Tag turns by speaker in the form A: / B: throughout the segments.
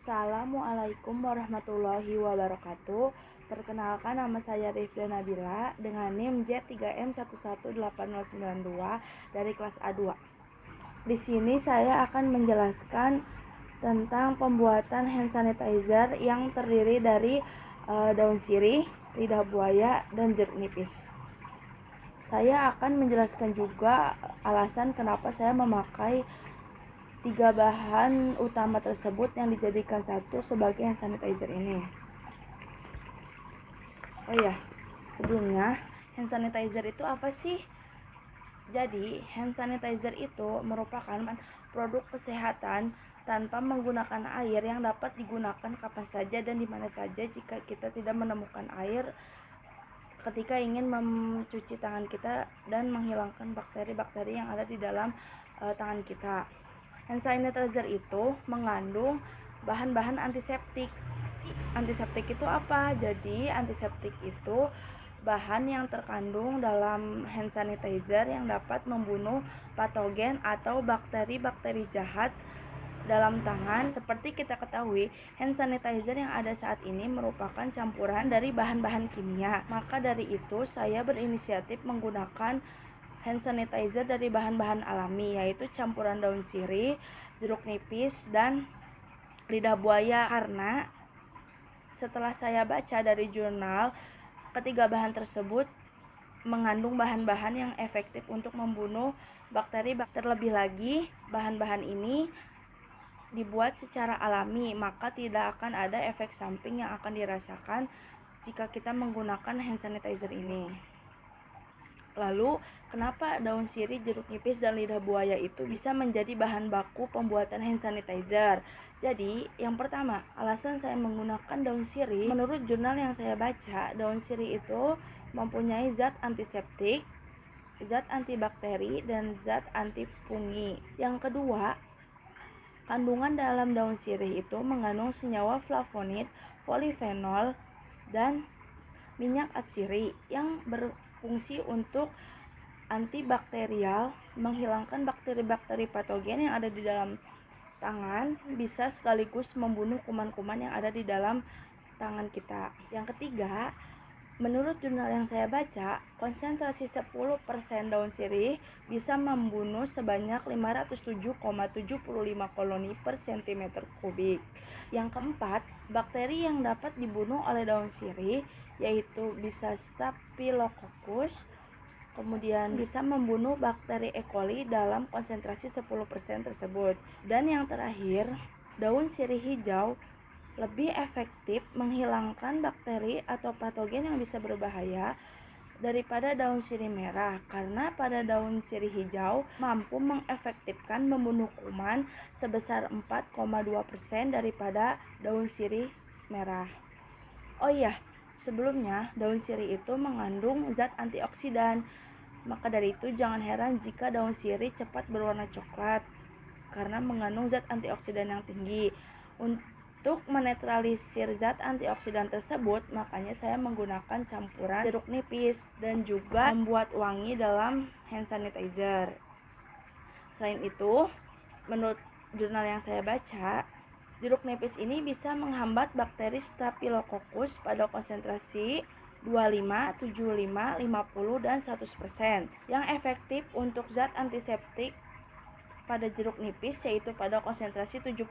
A: Assalamualaikum warahmatullahi wabarakatuh. Perkenalkan, nama saya Rifda Nabila dengan NIM J3M11892 dari kelas A2. Di sini saya akan menjelaskan tentang pembuatan hand sanitizer yang terdiri dari daun sirih, lidah buaya, dan jeruk nipis. Saya akan menjelaskan juga alasan kenapa saya memakai tiga bahan utama tersebut yang dijadikan satu sebagai hand sanitizer ini. Oh ya, sebelumnya hand sanitizer itu apa sih? Jadi, hand sanitizer itu merupakan produk kesehatan tanpa menggunakan air yang dapat digunakan kapan saja dan di mana saja jika kita tidak menemukan air ketika ingin mencuci tangan kita dan menghilangkan bakteri-bakteri yang ada di dalam tangan kita. Hand sanitizer itu mengandung bahan-bahan antiseptik. Antiseptik itu apa? Jadi antiseptik itu bahan yang terkandung dalam hand sanitizer yang dapat membunuh patogen atau bakteri-bakteri jahat dalam tangan. Seperti kita ketahui, hand sanitizer yang ada saat ini merupakan campuran dari bahan-bahan kimia. Maka dari itu saya berinisiatif menggunakan hand sanitizer dari bahan-bahan alami, yaitu campuran daun sirih, jeruk nipis, dan lidah buaya. Karena setelah saya baca dari jurnal, ketiga bahan tersebut mengandung bahan-bahan yang efektif untuk membunuh bakteri. Terlebih lagi, bahan-bahan ini dibuat secara alami, maka tidak akan ada efek samping yang akan dirasakan jika kita menggunakan hand sanitizer ini. Lalu, kenapa daun sirih, jeruk nipis, dan lidah buaya itu bisa menjadi bahan baku pembuatan hand sanitizer? Jadi, yang pertama, alasan saya menggunakan daun sirih, menurut jurnal yang saya baca, daun sirih itu mempunyai zat antiseptik, zat antibakteri, dan zat antifungi. Yang kedua, kandungan dalam daun sirih itu mengandung senyawa flavonoid, polifenol, dan minyak atsiri yang berfungsi untuk antibakterial, menghilangkan bakteri-bakteri patogen yang ada di dalam tangan, bisa sekaligus membunuh kuman-kuman yang ada di dalam tangan kita. Yang ketiga, menurut jurnal yang saya baca, konsentrasi 10% daun sirih bisa membunuh sebanyak 507,75 koloni per cm kubik. Yang keempat, bakteri yang dapat dibunuh oleh daun sirih yaitu bisa Staphylococcus, kemudian bisa membunuh bakteri E. coli dalam konsentrasi 10% tersebut. Dan yang terakhir, daun sirih hijau lebih efektif menghilangkan bakteri atau patogen yang bisa berbahaya daripada daun sirih merah, karena pada daun sirih hijau mampu mengefektifkan membunuh kuman sebesar 4,2% daripada daun sirih merah. Oh iya, sebelumnya daun sirih itu mengandung zat antioksidan. Maka dari itu jangan heran jika daun sirih cepat berwarna coklat karena mengandung zat antioksidan yang tinggi. Untuk menetralisir zat antioksidan tersebut, makanya saya menggunakan campuran jeruk nipis dan juga membuat wangi dalam hand sanitizer. Selain itu, menurut jurnal yang saya baca, jeruk nipis ini bisa menghambat bakteri Staphylococcus pada konsentrasi 25, 75, 50, dan 100%. Yang efektif untuk zat antiseptik pada jeruk nipis yaitu pada konsentrasi 70%.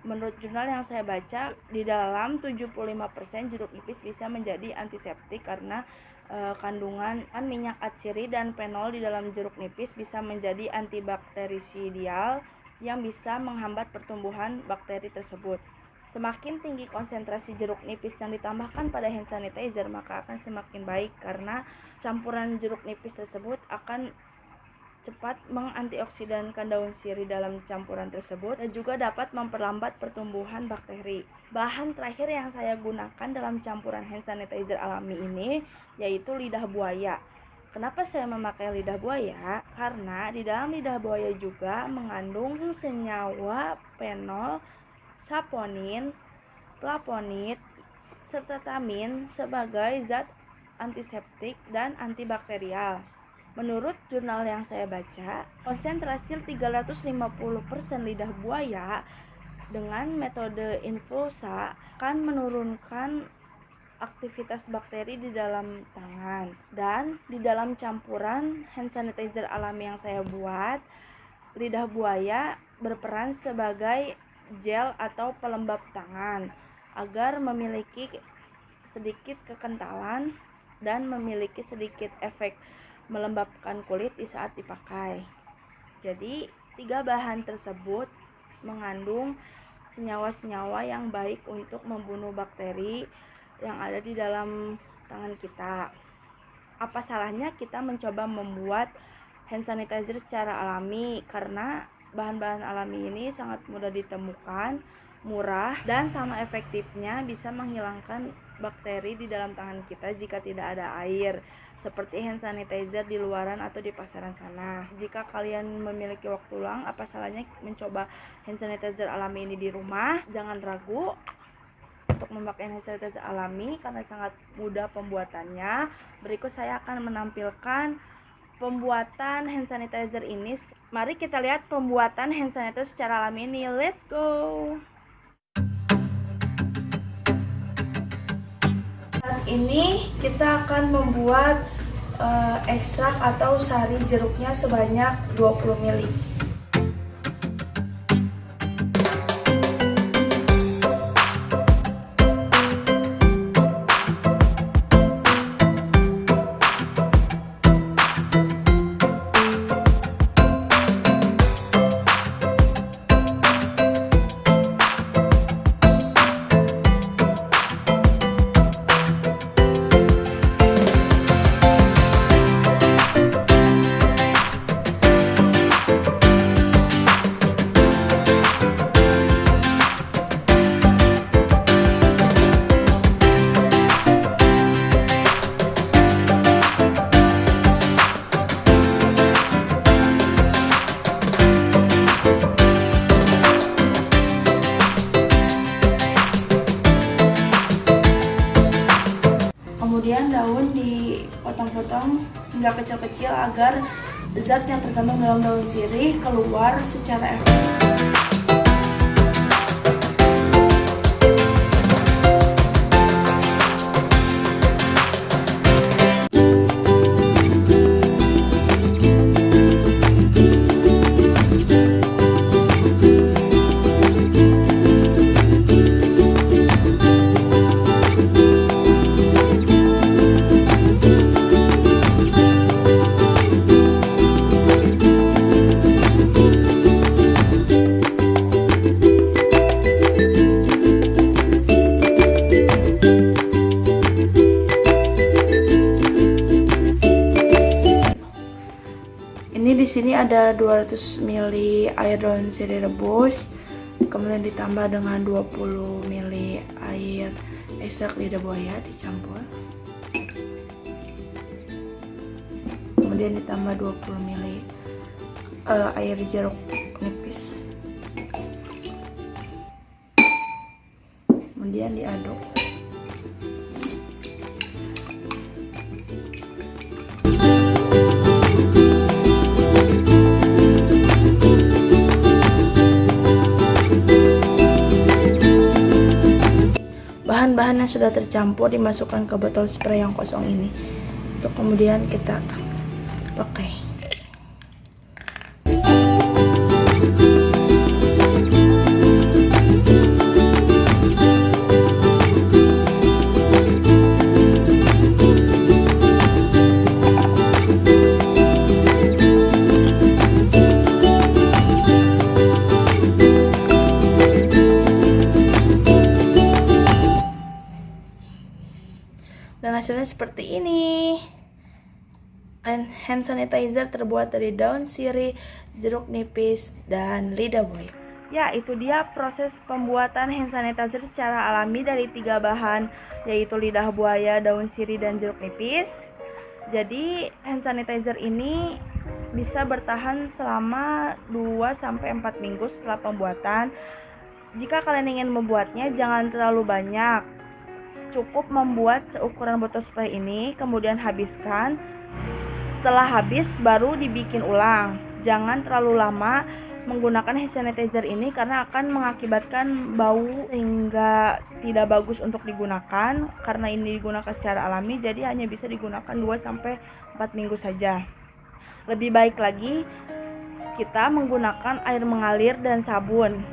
A: Menurut jurnal yang saya baca, di dalam 75% jeruk nipis bisa menjadi antiseptik karena kandungan minyak atsiri dan fenol di dalam jeruk nipis bisa menjadi antibakterisidial yang bisa menghambat pertumbuhan bakteri tersebut. Semakin tinggi konsentrasi jeruk nipis yang ditambahkan pada hand sanitizer, maka akan semakin baik karena campuran jeruk nipis tersebut akan cepat mengantioksidankan daun sirih dalam campuran tersebut dan juga dapat memperlambat pertumbuhan bakteri. Bahan terakhir yang saya gunakan dalam campuran hand sanitizer alami ini yaitu lidah buaya. Kenapa saya memakai lidah buaya? Karena di dalam lidah buaya juga mengandung senyawa fenol, saponin, flavonoid, serta tamin sebagai zat antiseptik dan antibakterial. Menurut jurnal yang saya baca, konsentrasi 350% lidah buaya Dengan metode infusa akan menurunkan aktivitas bakteri di dalam tangan. Dan di dalam campuran hand sanitizer alami yang saya buat, lidah buaya berperan sebagai gel atau pelembab tangan agar memiliki sedikit kekentalan dan memiliki sedikit efek melembabkan kulit di saat dipakai. Jadi, 3 bahan tersebut mengandung senyawa-senyawa yang baik untuk membunuh bakteri yang ada di dalam tangan kita. Apa salahnya kita mencoba membuat hand sanitizer secara alami, karena bahan-bahan alami ini sangat mudah ditemukan, murah, dan sama efektifnya bisa menghilangkan bakteri di dalam tangan kita jika tidak ada air, seperti hand sanitizer di luaran atau di pasaran sana. Jika kalian memiliki waktu luang, apa salahnya mencoba hand sanitizer alami ini di rumah. Jangan ragu untuk memakai hand sanitizer alami karena sangat mudah pembuatannya. Berikut saya akan menampilkan pembuatan hand sanitizer ini. Mari kita lihat pembuatan hand sanitizer secara alami ini. Let's go! Saat ini kita akan membuat ekstrak atau sari jeruknya sebanyak 20 ml. Kemudian daun dipotong-potong hingga kecil-kecil agar zat yang terkandung dalam daun sirih keluar secara efektif. Ini di sini ada 200 ml air daun sirih rebus, kemudian ditambah dengan 20 ml air ekstrak lidah buaya dicampur. Kemudian ditambah 20 ml air jeruk nipis. Kemudian diaduk. Bahan-bahan yang sudah tercampur dimasukkan ke botol spray yang kosong ini untuk kemudian kita pakai. Dan hasilnya seperti ini. Hand sanitizer terbuat dari daun sirih, jeruk nipis, dan lidah buaya. Ya, itu dia proses pembuatan hand sanitizer secara alami dari 3 bahan, yaitu lidah buaya, daun sirih, dan jeruk nipis. Jadi hand sanitizer ini bisa bertahan selama 2-4 minggu setelah pembuatan. Jika kalian ingin membuatnya, jangan terlalu banyak. Cukup membuat seukuran botol spray ini, kemudian habiskan. Setelah habis baru dibikin ulang. Jangan terlalu lama menggunakan hand sanitizer ini karena akan mengakibatkan bau sehingga tidak bagus untuk digunakan. Karena ini digunakan secara alami, jadi hanya bisa digunakan 2-4 minggu saja. Lebih baik lagi kita menggunakan air mengalir dan sabun,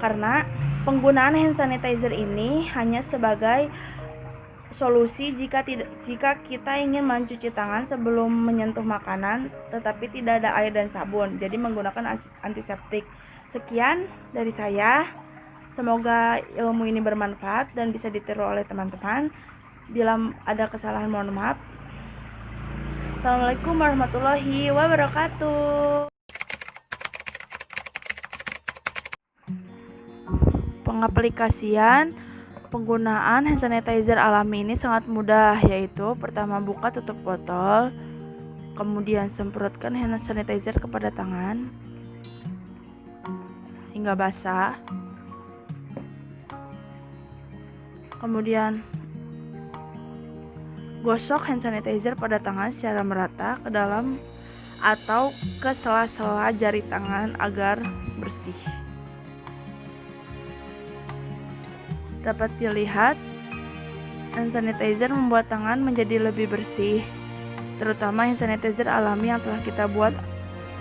A: karena penggunaan hand sanitizer ini hanya sebagai solusi jika kita ingin mencuci tangan sebelum menyentuh makanan tetapi tidak ada air dan sabun, jadi menggunakan antiseptik. Sekian dari saya, semoga ilmu ini bermanfaat dan bisa ditiru oleh teman-teman. Bila ada kesalahan mohon maaf. Assalamualaikum warahmatullahi wabarakatuh. Pengaplikasian penggunaan hand sanitizer alami ini sangat mudah, yaitu pertama buka tutup botol, kemudian semprotkan hand sanitizer kepada tangan hingga basah, kemudian gosok hand sanitizer pada tangan secara merata ke dalam atau ke sela-sela jari tangan agar bersih. Dapat dilihat, hand sanitizer membuat tangan menjadi lebih bersih, terutama hand sanitizer alami yang telah kita buat.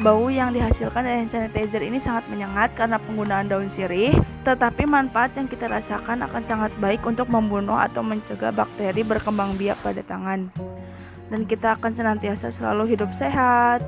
A: Bau yang dihasilkan dari hand sanitizer ini sangat menyengat karena penggunaan daun sirih, tetapi manfaat yang kita rasakan akan sangat baik untuk membunuh atau mencegah bakteri berkembang biak pada tangan. Dan kita akan senantiasa selalu hidup sehat.